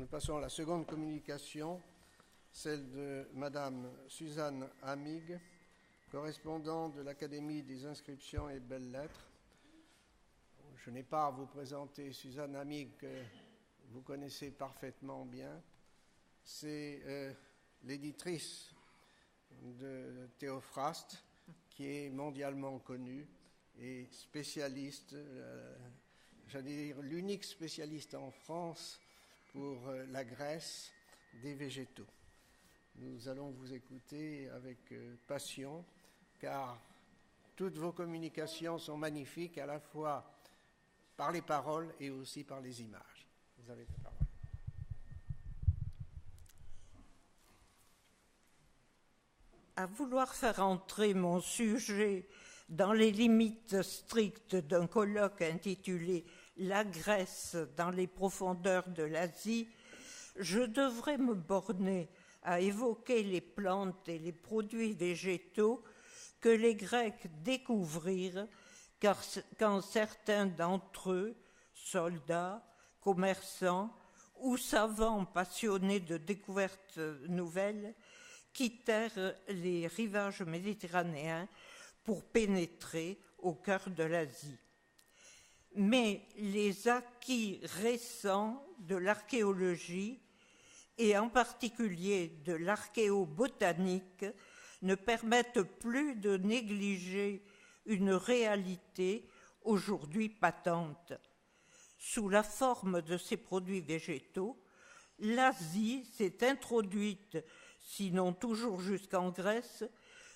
Nous passons à la seconde communication, celle de Madame Suzanne Amig, correspondante de l'Académie des inscriptions et belles-lettres. Je n'ai pas à vous présenter Suzanne Amig, que vous connaissez parfaitement bien. C'est l'éditrice de Théophraste, qui est mondialement connue et spécialiste, j'allais dire l'unique spécialiste en France pour la graisse des végétaux. Nous allons vous écouter avec passion, car toutes vos communications sont magnifiques, à la fois par les paroles et aussi par les images. Vous avez la parole. À vouloir faire entrer mon sujet dans les limites strictes d'un colloque intitulé « La Grèce dans les profondeurs de l'Asie », je devrais me borner à évoquer les plantes et les produits végétaux que les Grecs découvrirent quand certains d'entre eux, soldats, commerçants ou savants passionnés de découvertes nouvelles, quittèrent les rivages méditerranéens pour pénétrer au cœur de l'Asie. Mais les acquis récents de l'archéologie, et en particulier de l'archéobotanique, ne permettent plus de négliger une réalité aujourd'hui patente. Sous la forme de ces produits végétaux, l'Asie s'est introduite, sinon toujours jusqu'en Grèce,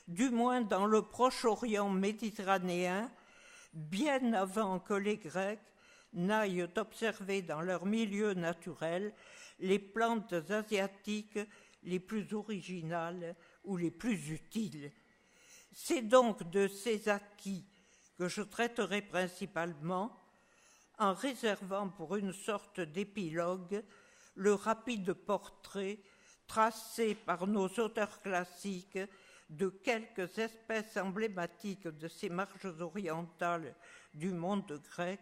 du moins dans le Proche-Orient méditerranéen, bien avant que les Grecs n'aillent observer dans leur milieu naturel les plantes asiatiques les plus originales ou les plus utiles. C'est donc de ces acquis que je traiterai principalement, en réservant pour une sorte d'épilogue le rapide portrait tracé par nos auteurs classiques de quelques espèces emblématiques de ces marges orientales du monde grec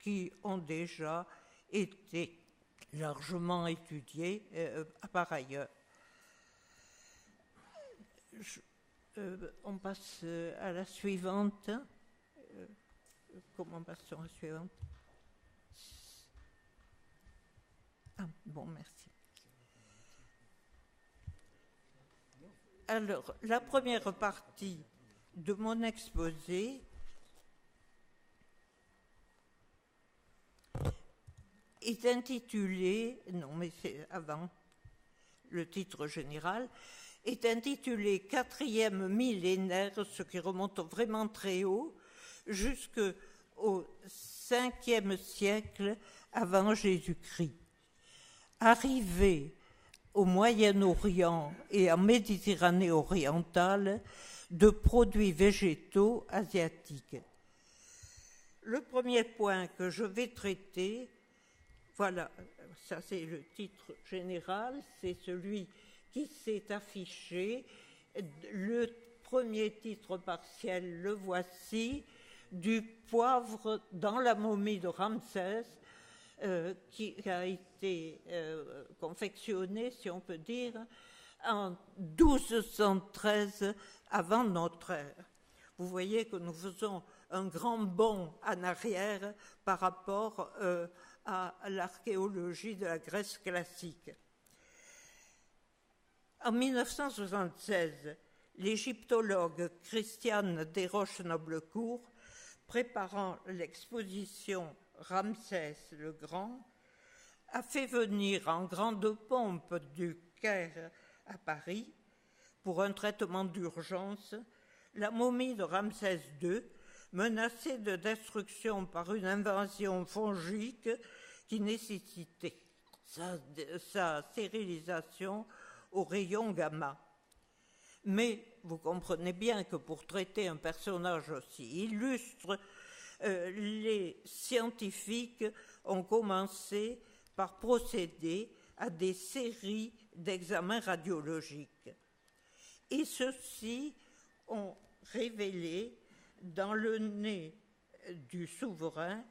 qui ont déjà été largement étudiées par ailleurs. On passe à la suivante. Comment passe-t-on à la suivante? Ah, bon, merci. Alors, la première partie de mon exposé est intitulée, non mais c'est avant, le titre général, est intitulé « Quatrième millénaire », ce qui remonte vraiment très haut, jusqu'au 5e siècle avant Jésus-Christ. Arrivé au Moyen-Orient et en Méditerranée orientale de produits végétaux asiatiques. Le premier point que je vais traiter, voilà, ça c'est le titre général, c'est celui qui s'est affiché. Le premier titre partiel, le voici, du poivre dans la momie de Ramsès, qui a été confectionné, si on peut dire, en 1213 avant notre ère. Vous voyez que nous faisons un grand bond en arrière par rapport à l'archéologie de la Grèce classique. En 1976, l'égyptologue Christiane Desroches-Noblecourt, préparant l'exposition Ramsès le Grand, a fait venir en grande pompe du Caire à Paris, pour un traitement d'urgence, la momie de Ramsès II, menacée de destruction par une invasion fongique qui nécessitait sa stérilisation aux rayons gamma. Mais vous comprenez bien que pour traiter un personnage aussi illustre, les scientifiques ont commencé par procéder à des séries d'examens radiologiques. Et ceux-ci ont révélé dans le nez du souverain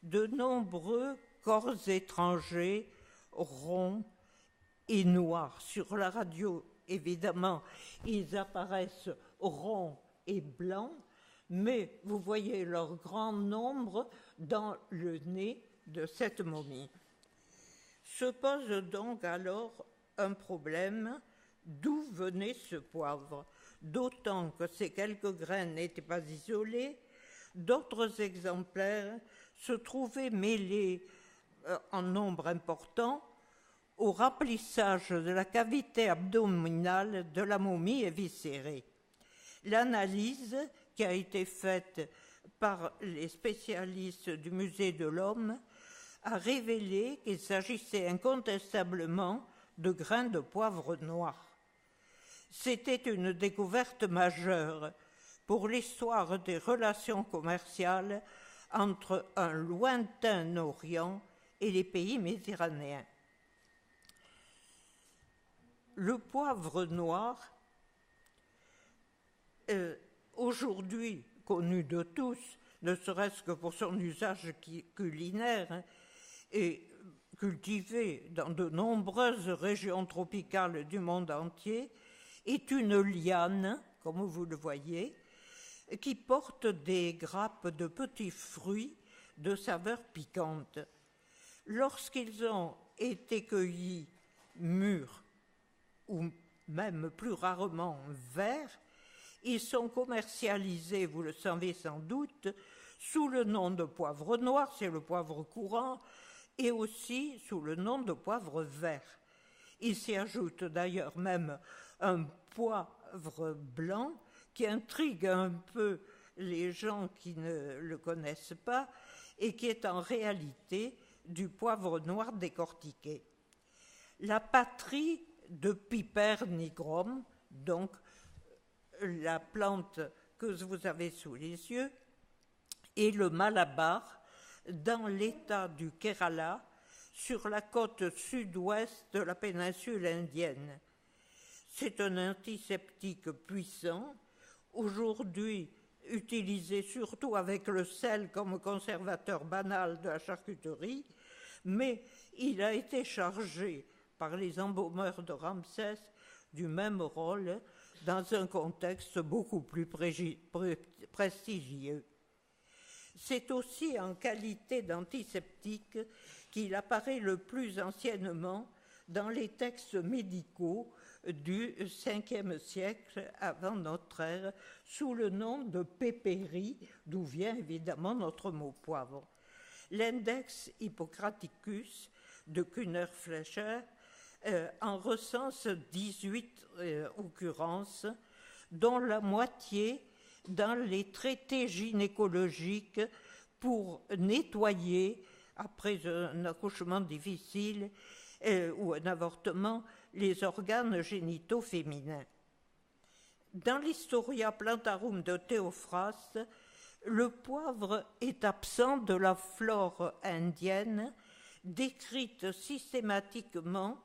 de nombreux corps étrangers ronds et noirs. Sur la radio, évidemment, ils apparaissent ronds et blancs, mais vous voyez leur grand nombre dans le nez de cette momie. Se pose donc alors un problème: d'où venait ce poivre? D'autant que ces quelques graines n'étaient pas isolées, d'autres exemplaires se trouvaient mêlés en nombre important au remplissage de la cavité abdominale de la momie éviscérée. L'analyse qui a été faite par les spécialistes du musée de l'Homme a révélé qu'il s'agissait incontestablement de grains de poivre noir. C'était une découverte majeure pour l'histoire des relations commerciales entre un lointain Orient et les pays méditerranéens. Le poivre noir, aujourd'hui connu de tous, ne serait-ce que pour son usage culinaire, et cultivé dans de nombreuses régions tropicales du monde entier, est une liane, comme vous le voyez, qui porte des grappes de petits fruits de saveur piquante. Lorsqu'ils ont été cueillis mûrs, ou même plus rarement verts, ils sont commercialisés, vous le savez sans doute, sous le nom de poivre noir, c'est le poivre courant, et aussi sous le nom de poivre vert. Il s'y ajoute d'ailleurs même un poivre blanc qui intrigue un peu les gens qui ne le connaissent pas et qui est en réalité du poivre noir décortiqué. La patrie de Piper nigrum, donc la plante que vous avez sous les yeux, et le Malabar, dans l'état du Kerala, sur la côte sud-ouest de la péninsule indienne. C'est un antiseptique puissant, aujourd'hui utilisé surtout avec le sel comme conservateur banal de la charcuterie, mais il a été chargé par les embaumeurs de Ramsès du même rôle dans un contexte beaucoup plus prestigieux. C'est aussi en qualité d'antiseptique qu'il apparaît le plus anciennement dans les textes médicaux du 5e siècle avant notre ère, sous le nom de pépérie, d'où vient évidemment notre mot poivre. L'index Hippocraticus de Kühner-Fleischer en recense 18 occurrences, dont la moitié dans les traités gynécologiques pour nettoyer, après un accouchement difficile ou un avortement, les organes génitaux féminins. Dans l'Historia Plantarum de Théophraste, le poivre est absent de la flore indienne, décrite systématiquement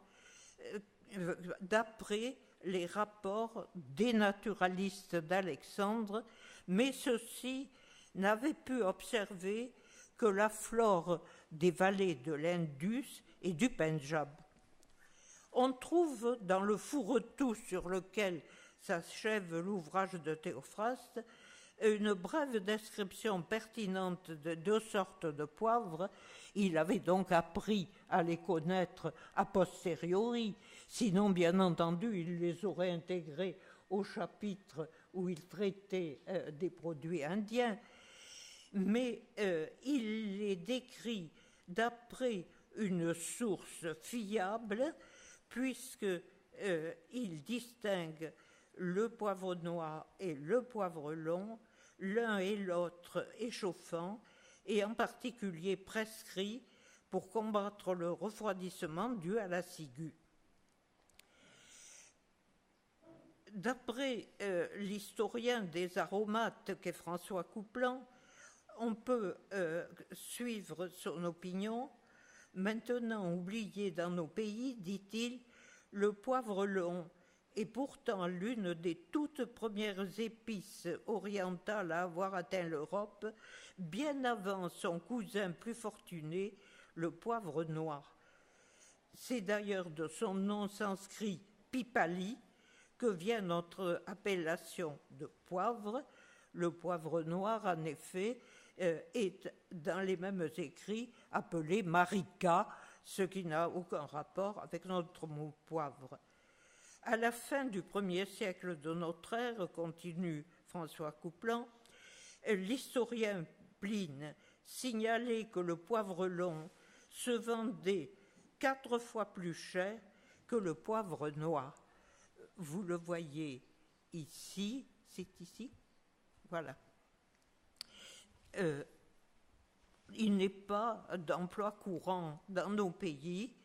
d'après les rapports des naturalistes d'Alexandre, mais ceux-ci n'avaient pu observer que la flore des vallées de l'Indus et du Pendjab. On trouve dans le fourre-tout sur lequel s'achève l'ouvrage de Théophraste une brève description pertinente de deux sortes de poivres. Il avait donc appris à les connaître a posteriori, sinon bien entendu il les aurait intégrés au chapitre où il traitait des produits indiens, mais il les décrit d'après une source fiable, puisqu'il distingue le poivre noir et le poivre long, l'un et l'autre échauffant, et en particulier prescrit pour combattre le refroidissement dû à la ciguë. D'après l'historien des aromates qu'est François Couplan, on peut suivre son opinion. Maintenant oublié dans nos pays, dit-il, le poivre long est pourtant l'une des toutes premières épices orientales à avoir atteint l'Europe, bien avant son cousin plus fortuné, le poivre noir. C'est d'ailleurs de son nom sanskrit Pipali que vient notre appellation de poivre. Le poivre noir, en effet, est dans les mêmes écrits appelé marika, ce qui n'a aucun rapport avec notre mot poivre. À la fin du 1er siècle de notre ère, continue François Couplan, l'historien Pline signalait que le poivre long se vendait 4 fois plus cher que le poivre noir. Vous le voyez ici, c'est ici, voilà. Il n'est pas d'emploi courant dans nos pays,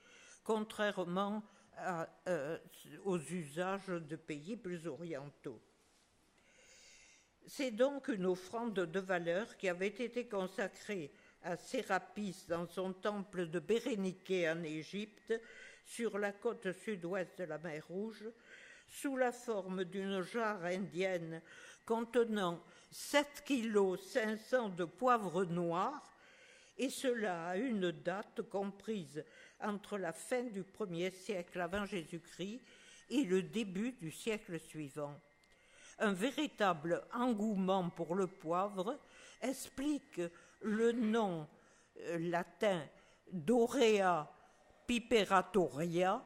contrairement aux usages de pays plus orientaux. C'est donc une offrande de valeur qui avait été consacrée à Sérapis dans son temple de Béréniké en Égypte, sur la côte sud-ouest de la mer Rouge, sous la forme d'une jarre indienne contenant 7,5 kg de poivre noir, et cela à une date comprise entre la fin du 1er siècle avant Jésus-Christ et le début du siècle suivant. Un véritable engouement pour le poivre explique le nom latin d'Aurea piperatoria,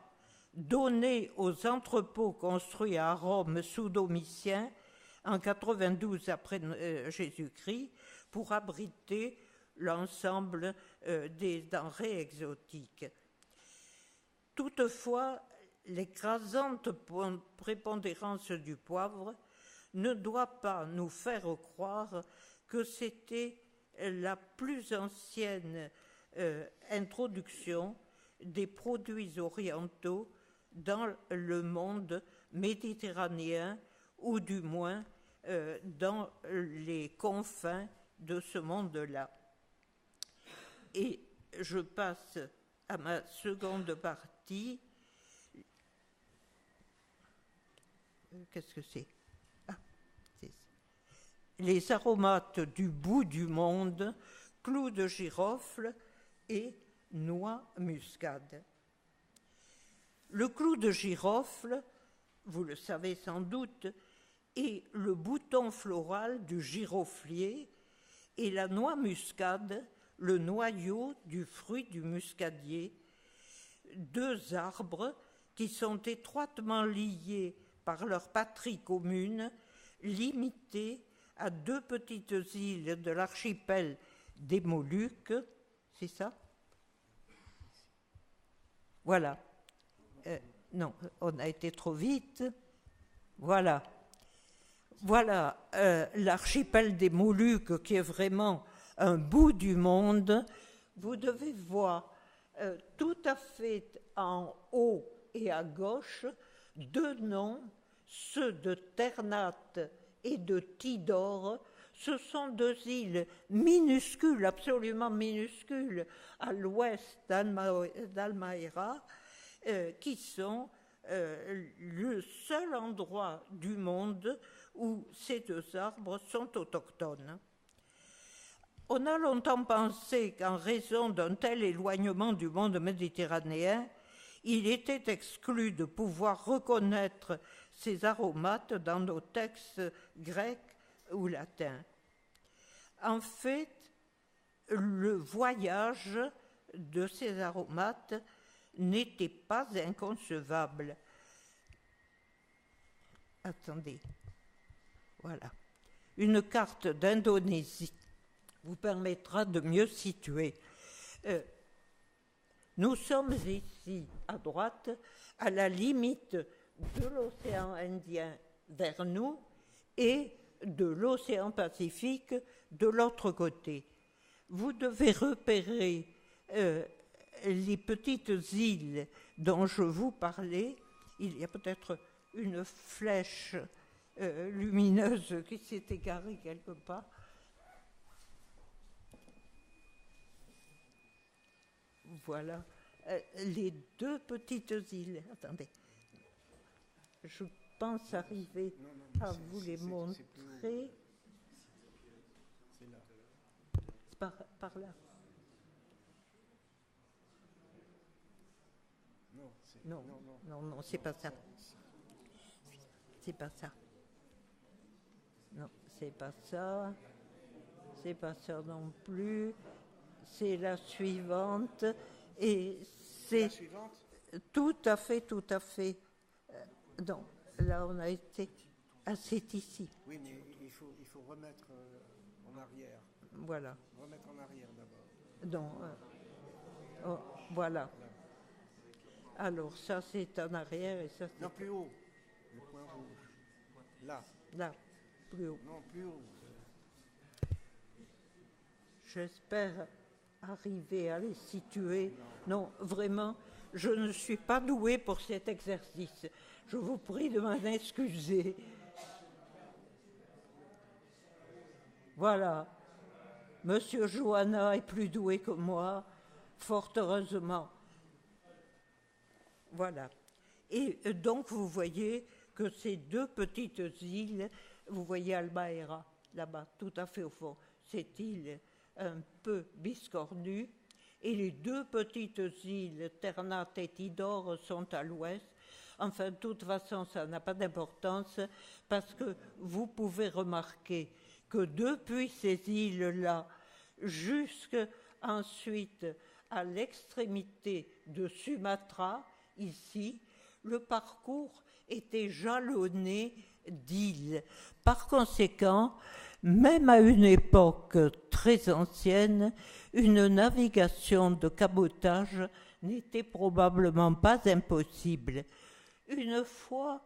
donné aux entrepôts construits à Rome sous Domitien en 92 après Jésus-Christ pour abriter l'ensemble des denrées exotiques. Toutefois, l'écrasante prépondérance du poivre ne doit pas nous faire croire que c'était la plus ancienne introduction des produits orientaux dans le monde méditerranéen, ou du moins dans les confins de ce monde-là. Et je passe à ma seconde partie. Qu'est-ce que c'est? Les aromates du bout du monde, clous de girofle et noix muscade. Le clou de girofle, vous le savez sans doute, est le bouton floral du giroflier, et la noix muscade, le noyau du fruit du muscadier, 2 arbres qui sont étroitement liés par leur patrie commune, limités à 2 petites îles de l'archipel des Moluques. C'est ça? Voilà. Non, on a été trop vite. Voilà. Voilà l'archipel des Moluques qui est vraiment un bout du monde. Vous devez voir tout à fait en haut et à gauche 2 noms, ceux de Ternate et de Tidore. Ce sont 2 îles minuscules, absolument minuscules, à l'ouest d'Halmahera, qui sont le seul endroit du monde où ces 2 arbres sont autochtones. On a longtemps pensé qu'en raison d'un tel éloignement du monde méditerranéen, il était exclu de pouvoir reconnaître ces aromates dans nos textes grecs ou latins. En fait, le voyage de ces aromates n'était pas inconcevable. Attendez, voilà. Une carte d'Indonésie vous permettra de mieux situer. Nous sommes ici, à droite, à la limite de l'océan Indien vers nous et de l'océan Pacifique de l'autre côté. Vous devez repérer les petites îles dont je vous parlais. Il y a peut-être une flèche lumineuse qui s'est égarée quelque part. Voilà, les 2 petites îles. Attendez, je pense arriver à vous les montrer. Par là. Non, non, c'est pas ça. C'est pas ça. Non, c'est pas ça. C'est pas ça non plus. C'est la suivante. Et c'est La suivante? tout à fait, tout à fait. Non, là on a été. Ah, c'est ici. Oui, mais il faut remettre en arrière. Voilà. Remettre en arrière d'abord. Donc, oh, voilà. Alors, ça c'est en arrière et ça c'est. Non, plus haut. Le point rouge. Là. Là, plus haut. Non, plus haut. J'espère arriver à les situer. Non, vraiment, je ne suis pas douée pour cet exercice. Je vous prie de m'en excuser. Voilà. Monsieur Joanna est plus doué que moi, fort heureusement. Voilà. Et donc, vous voyez que ces deux petites îles, vous voyez Albaera, là-bas, tout à fait au fond, cette île un peu biscornue, et les deux petites îles, Ternate et Tidore, sont à l'ouest. Enfin, de toute façon, ça n'a pas d'importance, parce que vous pouvez remarquer que depuis ces îles-là, jusque ensuite à l'extrémité de Sumatra, ici, le parcours était jalonné d'îles. Par conséquent, même à une époque très ancienne, une navigation de cabotage n'était probablement pas impossible. Une fois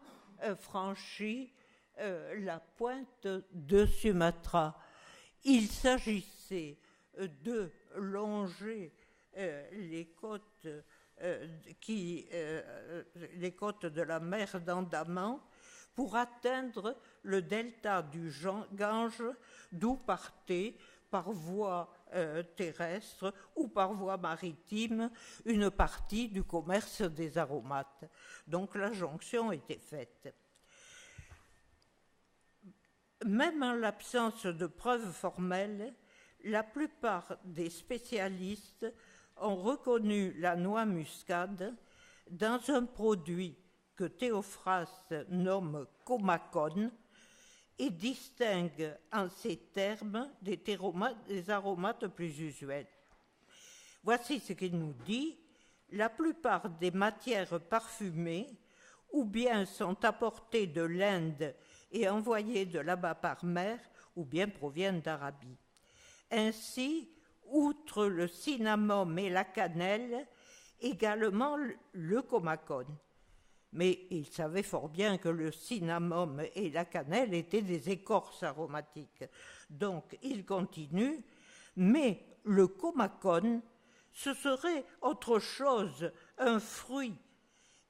franchie la pointe de Sumatra, il s'agissait de longer les côtes de la mer d'Andaman pour atteindre le delta du Gange, d'où partait par voie terrestre ou par voie maritime une partie du commerce des aromates. Donc la jonction était faite. Même en l'absence de preuves formelles, la plupart des spécialistes ont reconnu la noix muscade dans un produit que Théophraste nomme comacone et distingue en ces termes des aromates plus usuels. Voici ce qu'il nous dit. La plupart des matières parfumées ou bien sont apportées de l'Inde et envoyées de là-bas par mer, ou bien proviennent d'Arabie. Ainsi, outre le cinnamome et la cannelle, également le comacone. Mais il savait fort bien que le cinnamome et la cannelle étaient des écorces aromatiques. Donc, il continue, mais le comacone, ce serait autre chose, un fruit.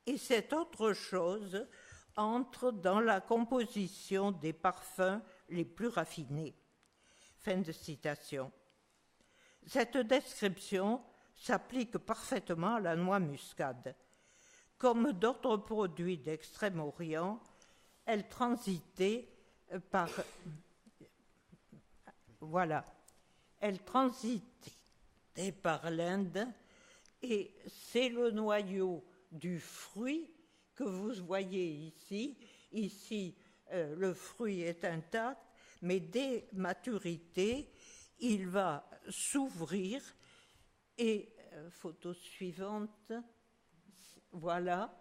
Et cette autre chose entre dans la composition des parfums les plus raffinés. Fin de citation. Cette description s'applique parfaitement à la noix muscade. Comme d'autres produits d'Extrême-Orient, elle transitait par... Voilà. Elle transitait par l'Inde et c'est le noyau du fruit que vous voyez ici. Ici, le fruit est intact, mais dès maturité, il va s'ouvrir. Et photo suivante, voilà,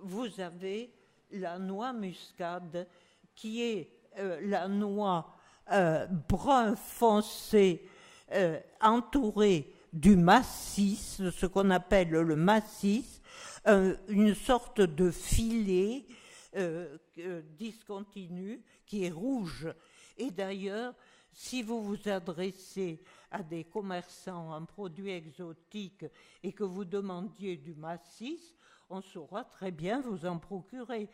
vous avez la noix muscade qui est la noix brun foncé entourée du massis, de ce qu'on appelle le massis, une sorte de filet discontinu qui est rouge. Et d'ailleurs, si vous vous adressez à des commerçants en produits exotiques et que vous demandiez du massis, on saura très bien vous en procurer.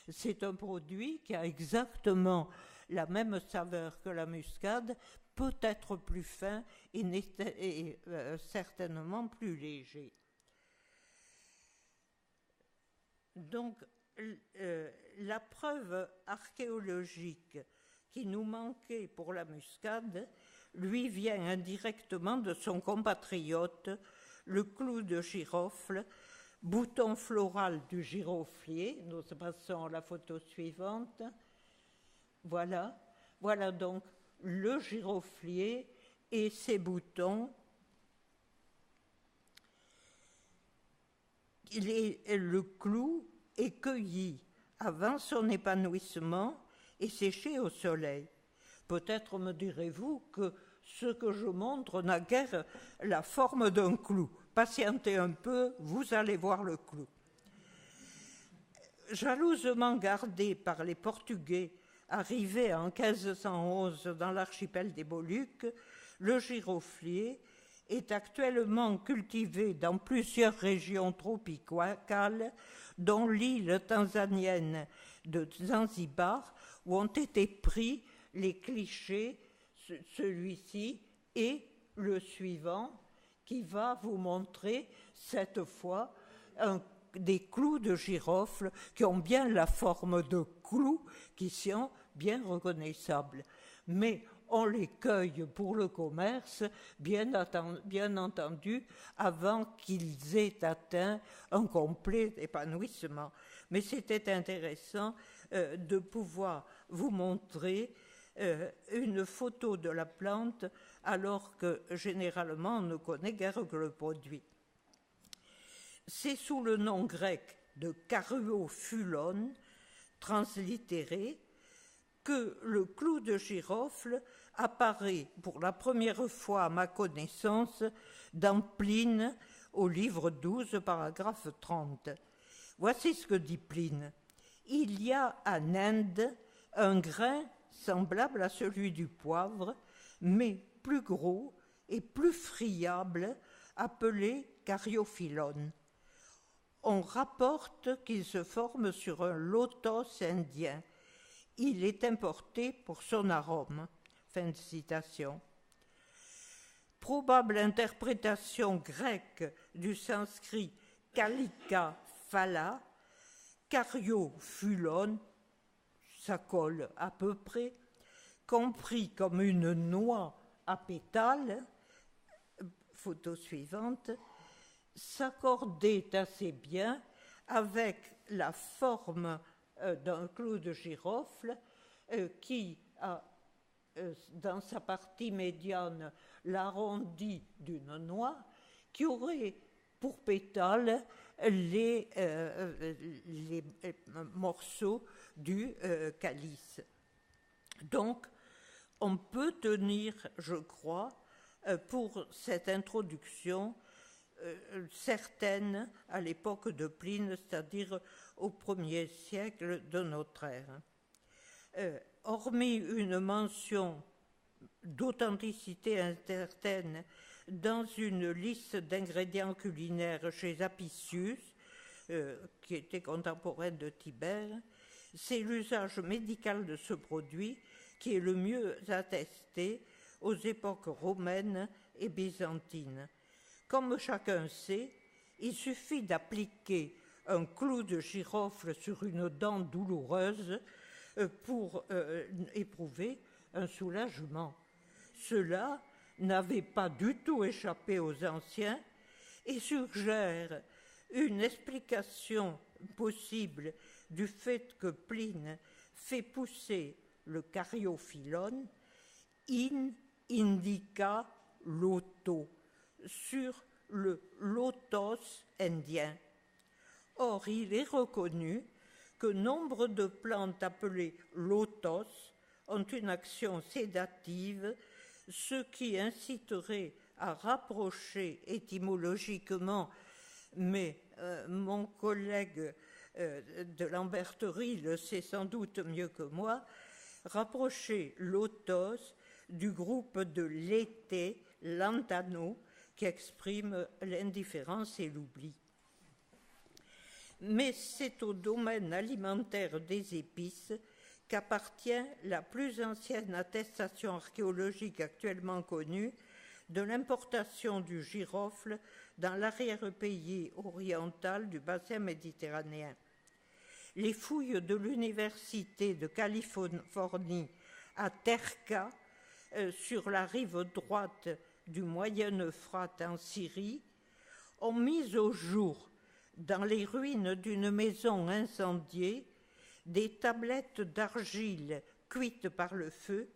C'est un produit qui a exactement la même saveur que la muscade, peut-être plus fin et certainement plus léger. Donc, la preuve archéologique qui nous manquait pour la muscade lui vient indirectement de son compatriote, le clou de girofle, bouton floral du giroflier. Nous passons à la photo suivante. Voilà, voilà donc le giroflier et ses boutons. Le clou est cueilli avant son épanouissement et séché au soleil. Peut-être me direz-vous que ce que je montre n'a guère la forme d'un clou. Patientez un peu, vous allez voir le clou. Jalousement gardé par les Portugais arrivés en 1511 dans l'archipel des Moluques, le giroflier est actuellement cultivé dans plusieurs régions tropicales, dont l'île tanzanienne de Zanzibar, où ont été pris les clichés, celui-ci et le suivant, qui va vous montrer cette fois des clous de girofle qui ont bien la forme de clous, qui sont bien reconnaissables. Mais on les cueille pour le commerce, bien entendu, avant qu'ils aient atteint un complet épanouissement. Mais c'était intéressant de pouvoir vous montrer une photo de la plante, alors que généralement on ne connaît guère que le produit. C'est sous le nom grec de Caryophyllon, translittéré, que le clou de girofle apparaît pour la première fois à ma connaissance dans Pline, au livre 12, paragraphe 30. Voici ce que dit Pline. Il y a en Inde un grain semblable à celui du poivre, mais plus gros et plus friable, appelé Caryophyllon. On rapporte qu'il se forme sur un lotos indien. Il est importé pour son arôme. Fin de citation. Probable interprétation grecque du sanskrit kalika phala, Caryophyllon, ça colle à peu près, compris comme une noix à pétales, photo suivante, s'accordait assez bien avec la forme d'un clou de girofle qui a dans sa partie médiane l'arrondi d'une noix, qui aurait pour pétales les morceaux du calice. Donc, on peut tenir, je crois, pour cette introduction, certaine à l'époque de Pline, c'est-à-dire au 1er siècle de notre ère. Hormis une mention d'authenticité incertaine dans une liste d'ingrédients culinaires chez Apicius, qui était contemporain de Tibère, c'est l'usage médical de ce produit qui est le mieux attesté aux époques romaines et byzantines. Comme chacun sait, il suffit d'appliquer un clou de girofle sur une dent douloureuse pour éprouver un soulagement. Cela n'avait pas du tout échappé aux anciens et suggère une explication possible du fait que Pline fait pousser le Caryophyllon in indica loto, sur le lotos indien. Or, il est reconnu que nombre de plantes appelées lotos ont une action sédative, ce qui inciterait à rapprocher étymologiquement, mais mon collègue de Lamberterie le sait sans doute mieux que moi, rapprocher lotos du groupe de l'été, lantano, qui exprime l'indifférence et l'oubli. Mais c'est au domaine alimentaire des épices qu'appartient la plus ancienne attestation archéologique actuellement connue de l'importation du girofle dans l'arrière-pays oriental du bassin méditerranéen. Les fouilles de l'Université de Californie à Terca, sur la rive droite du Moyen Euphrate en Syrie, ont mis au jour dans les ruines d'une maison incendiée, des tablettes d'argile cuites par le feu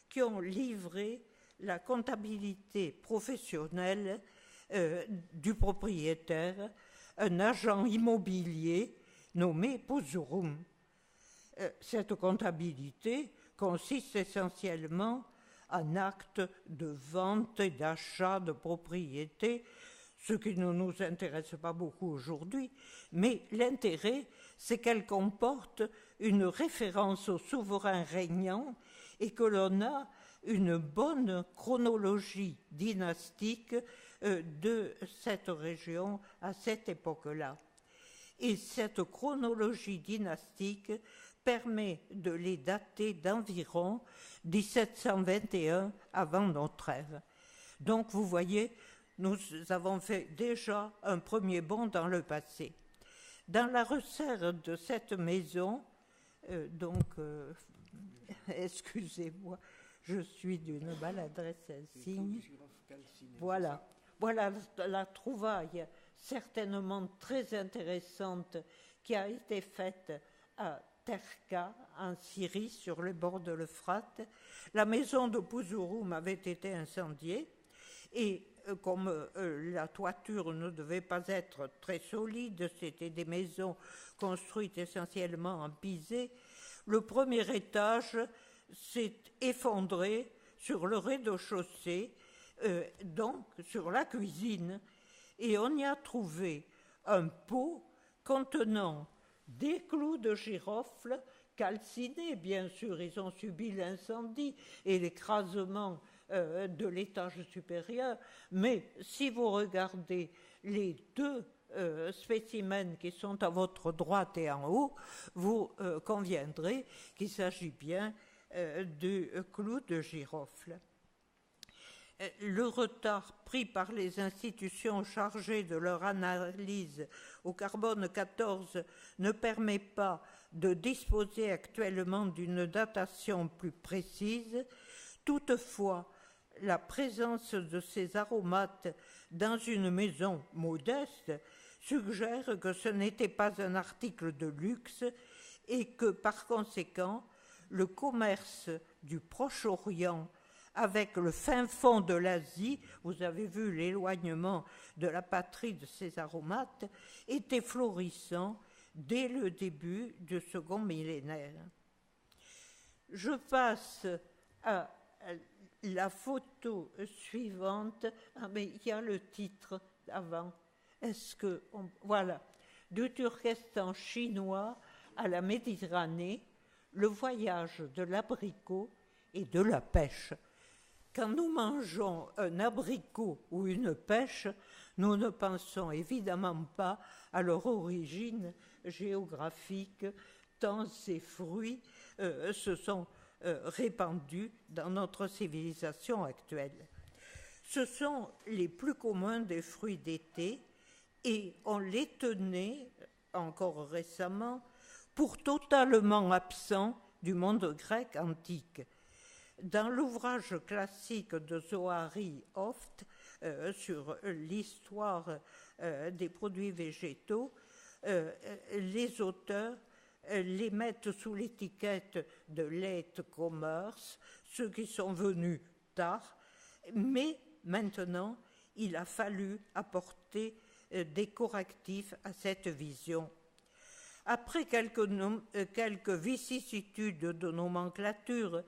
qui ont livré la comptabilité professionnelle du propriétaire, un agent immobilier nommé Puzurum. Cette comptabilité consiste essentiellement en actes de vente et d'achat de propriétés, ce qui ne nous intéresse pas beaucoup aujourd'hui, mais l'intérêt, c'est qu'elle comporte une référence au souverain régnant et que l'on a une bonne chronologie dynastique de cette région à cette époque-là. Et cette chronologie dynastique permet de les dater d'environ 1721 avant notre ère. Donc vous voyez, nous avons fait déjà un premier bond dans le passé. Dans la resserre de cette maison, excusez-moi, je suis d'une maladresse insigne. Voilà la trouvaille certainement très intéressante qui a été faite à Terka, en Syrie, sur le bord de l'Euphrate. La maison de Puzurum avait été incendiée et comme la toiture ne devait pas être très solide, c'était des maisons construites essentiellement en pisé, le premier étage s'est effondré sur le rez-de-chaussée, donc sur la cuisine, et on y a trouvé un pot contenant des clous de girofle calcinés, bien sûr, ils ont subi l'incendie et l'écrasement de l'étage supérieur, mais si vous regardez les deux spécimens qui sont à votre droite et en haut, vous conviendrez qu'il s'agit bien du clou de girofle. Le retard pris par les institutions chargées de leur analyse au carbone 14 ne permet pas de disposer actuellement d'une datation plus précise. Toutefois, la présence de ces aromates dans une maison modeste suggère que ce n'était pas un article de luxe et que, par conséquent, le commerce du Proche-Orient avec le fin fond de l'Asie, vous avez vu l'éloignement de la patrie de ces aromates, était florissant dès le début du second millénaire. Je passe à la photo suivante. Ah, mais il y a le titre avant. Voilà, du Turkestan chinois à la Méditerranée, le voyage de l'abricot et de la pêche. Quand nous mangeons un abricot ou une pêche, nous ne pensons évidemment pas à leur origine géographique, tant ces fruits se sont répandus dans notre civilisation actuelle. Ce sont les plus communs des fruits d'été et on les tenait, encore récemment, pour totalement absents du monde grec antique. Dans l'ouvrage classique de Zohari Oft sur l'histoire des produits végétaux, les auteurs les mettent sous l'étiquette de late commerce, ceux qui sont venus tard, mais maintenant il a fallu apporter des correctifs à cette vision. Après quelques vicissitudes de nomenclature,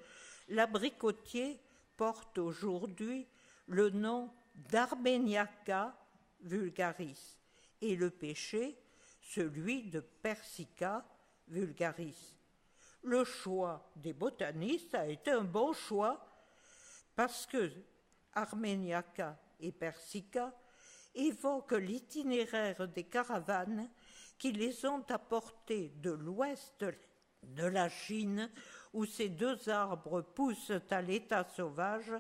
l'abricotier porte aujourd'hui le nom d'Armeniaca vulgaris et le pêcher celui de Persica vulgaris. Le choix des botanistes a été un bon choix parce que Armeniaca et Persica évoquent l'itinéraire des caravanes qui les ont apportés de l'ouest de la Chine, où ces deux arbres poussent à l'état sauvage,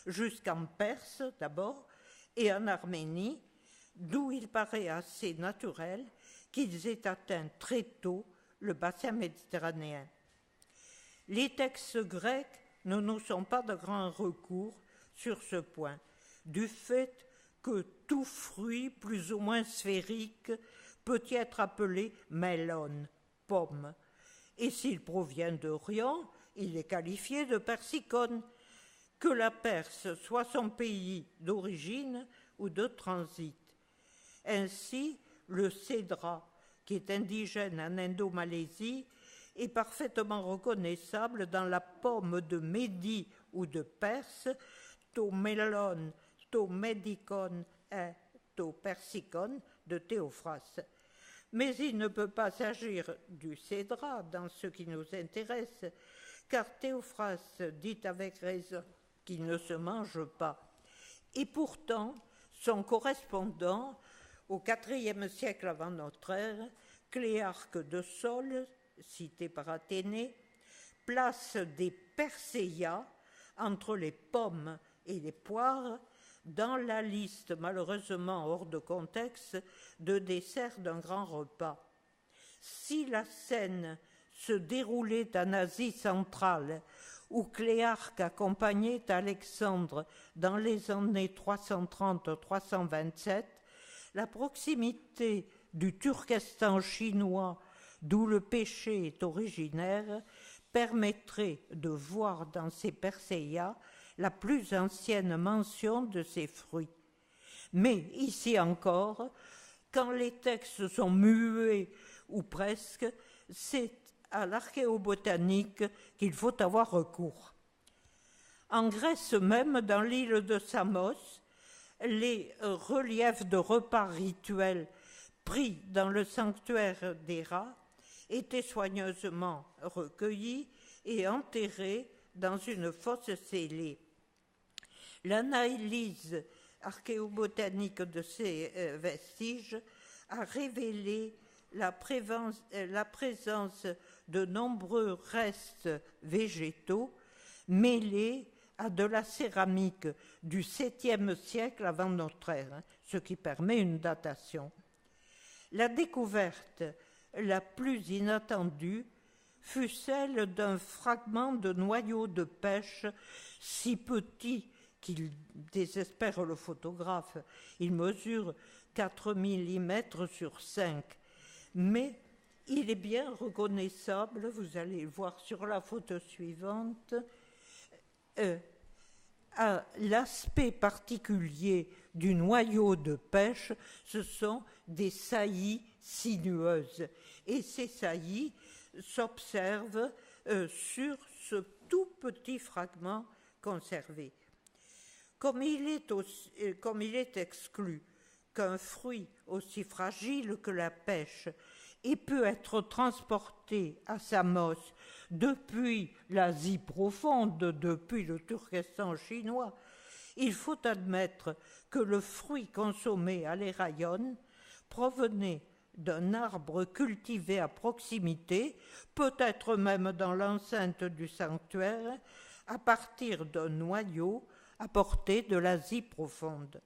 jusqu'en Perse d'abord, et en Arménie, d'où il paraît assez naturel qu'ils aient atteint très tôt le bassin méditerranéen. Les textes grecs ne nous sont pas de grand recours sur ce point, du fait que tout fruit plus ou moins sphérique peut y être appelé melon, pomme. Et s'il provient d'Orient, il est qualifié de persicone, que la Perse soit son pays d'origine ou de transit. Ainsi, le cédra, qui est indigène en Indo-Malaisie, est parfaitement reconnaissable dans la pomme de Médie ou de Perse, to melon, to médicone et to persicone de Théophraste. Mais il ne peut pas s'agir du cédra dans ce qui nous intéresse, car Théophraste dit avec raison qu'il ne se mange pas. Et pourtant, son correspondant, au IVe siècle avant notre ère, Cléarque de Sole, cité par Athénée, place des perséias entre les pommes et les poires dans la liste, malheureusement hors de contexte, de desserts d'un grand repas. Si la scène se déroulait en Asie centrale, où Cléarque accompagnait Alexandre dans les années 330-327, la proximité du Turkestan chinois, d'où le péché est originaire, permettrait de voir dans ces perséias la plus ancienne mention de ces fruits. Mais ici encore, quand les textes sont muets ou presque, c'est à l'archéobotanique qu'il faut avoir recours. En Grèce même, dans l'île de Samos, les reliefs de repas rituels pris dans le sanctuaire d'Héra étaient soigneusement recueillis et enterrés dans une fosse scellée. L'analyse archéobotanique de ces vestiges a révélé la présence de nombreux restes végétaux mêlés à de la céramique du 7e siècle avant notre ère, ce qui permet une datation. La découverte la plus inattendue fut celle d'un fragment de noyau de pêche si petit qu'il désespère le photographe. Il mesure 4 mm sur 5, mais il est bien reconnaissable, vous allez le voir sur la photo suivante, à l'aspect particulier du noyau de pêche, ce sont des saillies sinueuses. Et ces saillies s'observent sur ce tout petit fragment conservé. Comme il est exclu qu'un fruit aussi fragile que la pêche et peut être transporté à Samos depuis l'Asie profonde, depuis le Turkestan chinois, il faut admettre que le fruit consommé à l'Héraïon provenait d'un arbre cultivé à proximité, peut-être même dans l'enceinte du sanctuaire, à partir d'un noyau apporté de l'Asie profonde.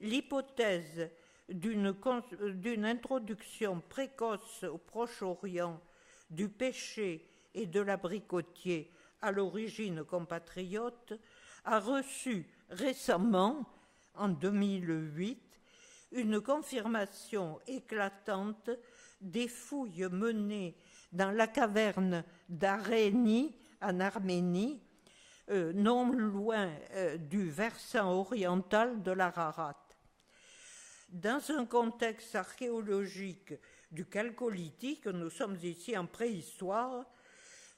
L'hypothèse d'une introduction précoce au Proche-Orient du pêcher et de l'abricotier à l'origine compatriote a reçu récemment, en 2008, une confirmation éclatante des fouilles menées dans la caverne d'Arénie en Arménie, non loin du versant oriental de l'Ararat. Dans un contexte archéologique du Chalcolithique, nous sommes ici en préhistoire,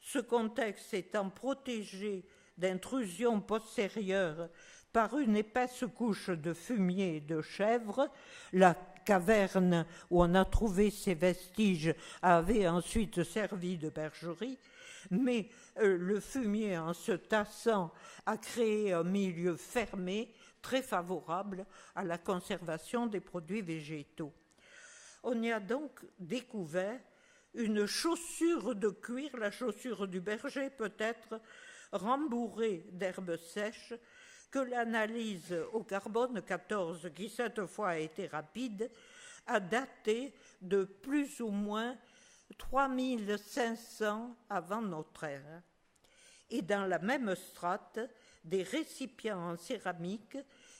ce contexte étant protégé d'intrusions postérieures par une épaisse couche de fumier et de chèvre, la caverne où on a trouvé ces vestiges avait ensuite servi de bergerie, mais le fumier, en se tassant, a créé un milieu fermé très favorable à la conservation des produits végétaux. On y a donc découvert une chaussure de cuir, la chaussure du berger peut-être, rembourrée d'herbes sèches, que l'analyse au carbone 14, qui cette fois a été rapide, a daté de plus ou moins 3500 avant notre ère. Et dans la même strate, des récipients en céramique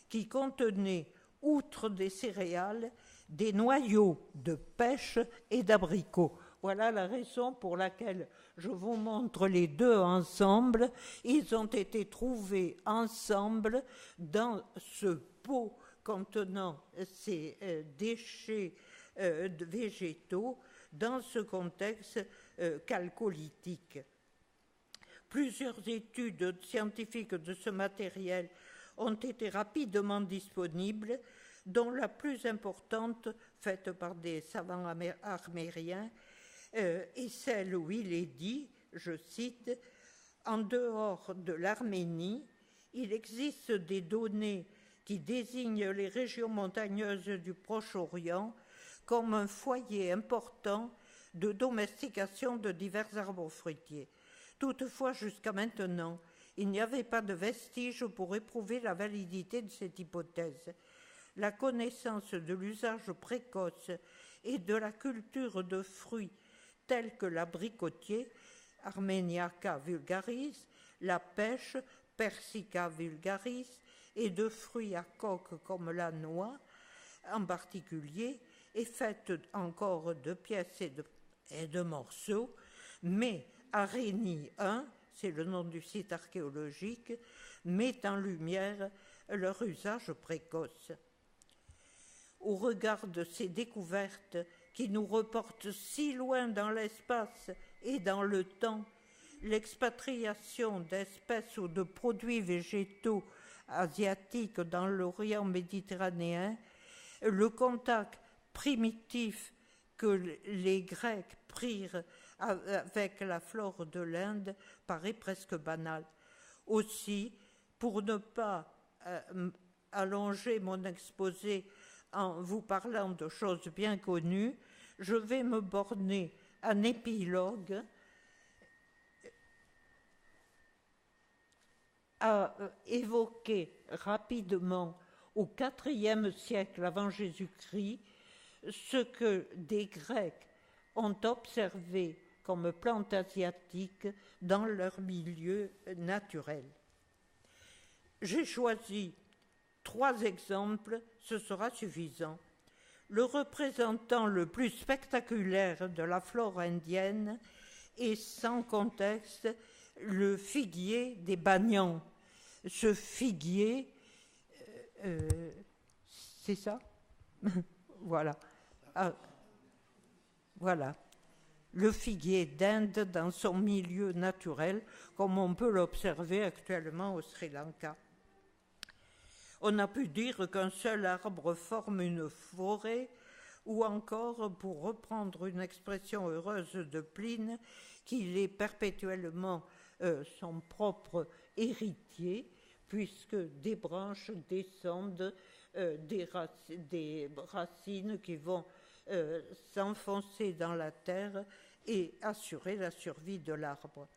qui contenaient, outre des céréales, des noyaux de pêche et d'abricots. Voilà la raison pour laquelle je vous montre les deux ensemble. Ils ont été trouvés ensemble dans ce pot contenant ces déchets végétaux dans ce contexte chalcolithique. Plusieurs études scientifiques de ce matériel ont été rapidement disponibles, dont la plus importante, faite par des savants arméniens, est celle où il est dit, je cite, « En dehors de l'Arménie, il existe des données qui désignent les régions montagneuses du Proche-Orient comme un foyer important de domestication de divers arbres fruitiers. Toutefois, jusqu'à maintenant, il n'y avait pas de vestiges pour éprouver la validité de cette hypothèse. La connaissance de l'usage précoce et de la culture de fruits tels que l'abricotier, Armeniaca vulgaris, la pêche, Persica vulgaris, et de fruits à coque comme la noix, en particulier, est faite encore de pièces et de morceaux, mais Arénie 1, c'est le nom du site archéologique, met en lumière leur usage précoce. Au regard de ces découvertes qui nous reportent si loin dans l'espace et dans le temps, l'expatriation d'espèces ou de produits végétaux asiatiques dans l'Orient méditerranéen, le contact primitif que les Grecs prirent avec la flore de l'Inde paraît presque banal. Aussi, pour ne pas allonger mon exposé en vous parlant de choses bien connues, je vais me borner en épilogue à évoquer rapidement au IVe siècle avant Jésus-Christ ce que des Grecs ont observé comme plantes asiatiques dans leur milieu naturel. J'ai choisi 3 exemples, ce sera suffisant. Le représentant le plus spectaculaire de la flore indienne est sans contexte le figuier des Banyans. Ce figuier, c'est ça? Voilà. Voilà. Le figuier d'Inde dans son milieu naturel, comme on peut l'observer actuellement au Sri Lanka. On a pu dire qu'un seul arbre forme une forêt, ou encore, pour reprendre une expression heureuse de Pline, qu'il est perpétuellement son propre héritier, puisque des branches descendent des racines qui vont s'enfoncer dans la terre et assurer la survie de l'arbre.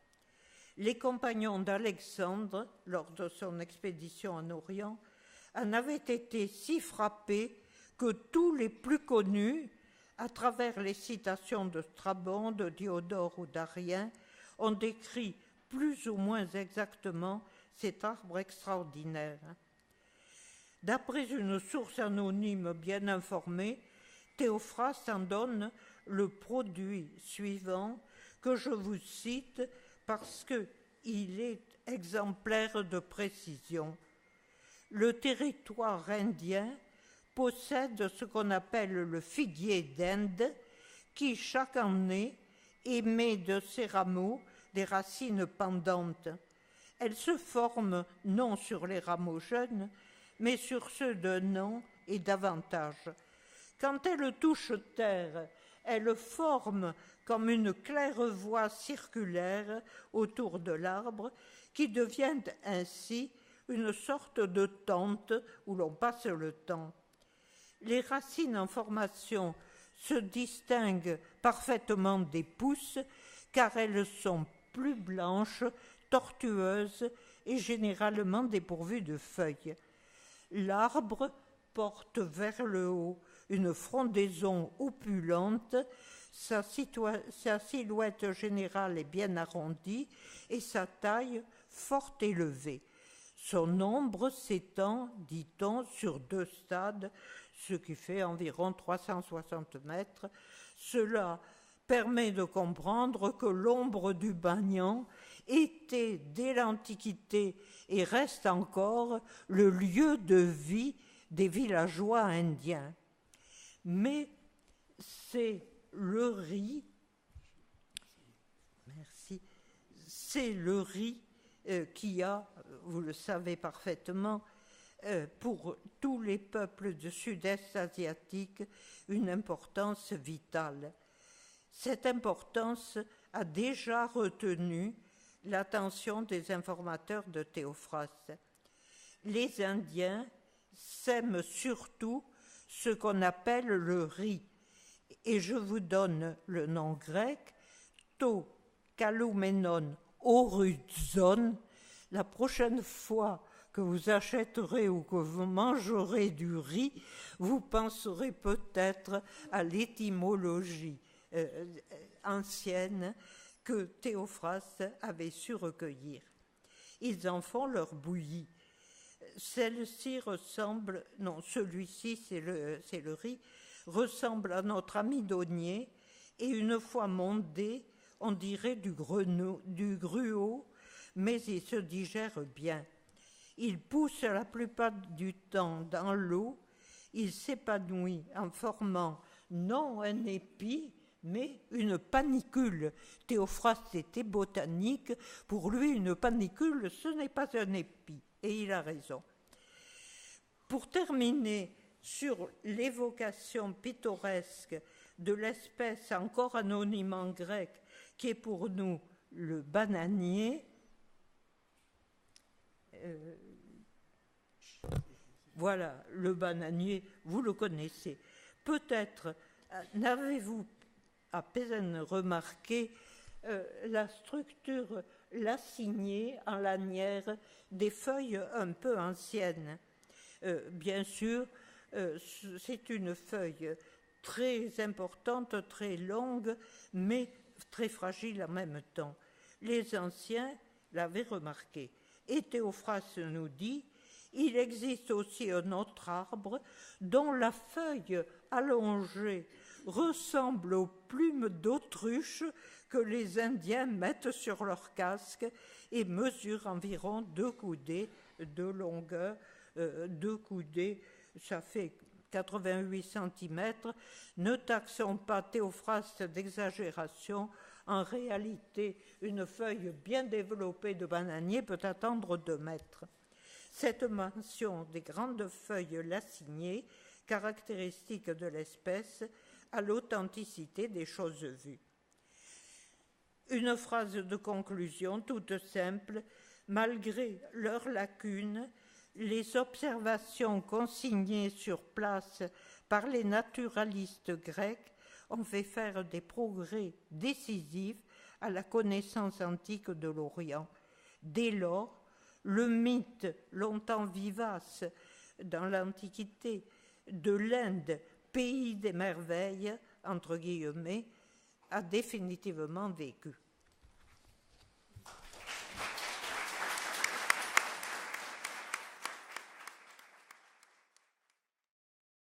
Les compagnons d'Alexandre, lors de son expédition en Orient, en avaient été si frappés que tous les plus connus, à travers les citations de Strabon, de Diodore ou d'Arien, ont décrit plus ou moins exactement cet arbre extraordinaire. D'après une source anonyme bien informée, Théophraste en donne le produit suivant que je vous cite parce qu'il est exemplaire de précision. Le territoire indien possède ce qu'on appelle le figuier d'Inde qui, chaque année, émet de ses rameaux des racines pendantes. Elles se forment non sur les rameaux jeunes, mais sur ceux d'un an et davantage. Quand elles touchent terre, elles forment comme une claire-voie circulaire autour de l'arbre qui devient ainsi une sorte de tente où l'on passe le temps. Les racines en formation se distinguent parfaitement des pousses car elles sont plus blanches, tortueuses et généralement dépourvues de feuilles. L'arbre porte vers le haut une frondaison opulente, sa silhouette générale est bien arrondie et sa taille fort élevée. Son ombre s'étend, dit-on, sur 2 stades, ce qui fait environ 360 mètres. Cela permet de comprendre que l'ombre du Banyan était dès l'Antiquité et reste encore le lieu de vie des villageois indiens. Mais c'est le riz, c'est le riz qui a, vous le savez parfaitement, pour tous les peuples du sud-est asiatique, une importance vitale. Cette importance a déjà retenu l'attention des informateurs de Théophraste. Les Indiens sèment surtout ce qu'on appelle le riz, et je vous donne le nom grec, to kaloumenon oruzon. La prochaine fois que vous achèterez ou que vous mangerez du riz, vous penserez peut-être à l'étymologie ancienne que Théophraste avait su recueillir. Ils en font leur bouillie. Celle-ci ressemble, non, celui-ci, c'est le riz, ressemble à notre amidonnier et une fois mondé, on dirait du gruau, mais il se digère bien. Il pousse la plupart du temps dans l'eau, il s'épanouit en formant non un épi, mais une panicule. Théophraste était botanique, pour lui une panicule ce n'est pas un épi, et il a raison. Pour terminer sur l'évocation pittoresque de l'espèce encore anonyme en grec, qui est pour nous le bananier, voilà, le bananier, vous le connaissez. Peut-être n'avez-vous à peine remarqué la structure lacignée en lanière des feuilles un peu anciennes. Bien sûr, c'est une feuille très importante, très longue, mais très fragile en même temps. Les anciens l'avaient remarqué. Et Théophraste nous dit, il existe aussi un autre arbre dont la feuille allongée ressemble aux plumes d'autruche que les Indiens mettent sur leur casque et mesure environ 2 coudées de longueur. 2 coudées, ça fait 88 cm. Ne taxons pas Théophraste d'exagération. En réalité, une feuille bien développée de bananier peut atteindre 2 mètres. Cette mention des grandes feuilles lacignées, caractéristique de l'espèce, a l'authenticité des choses vues. Une phrase de conclusion toute simple, malgré leurs lacunes, les observations consignées sur place par les naturalistes grecs ont fait faire des progrès décisifs à la connaissance antique de l'Orient. Dès lors, le mythe, longtemps vivace dans l'Antiquité, de l'Inde, pays des merveilles, entre guillemets, a définitivement vécu.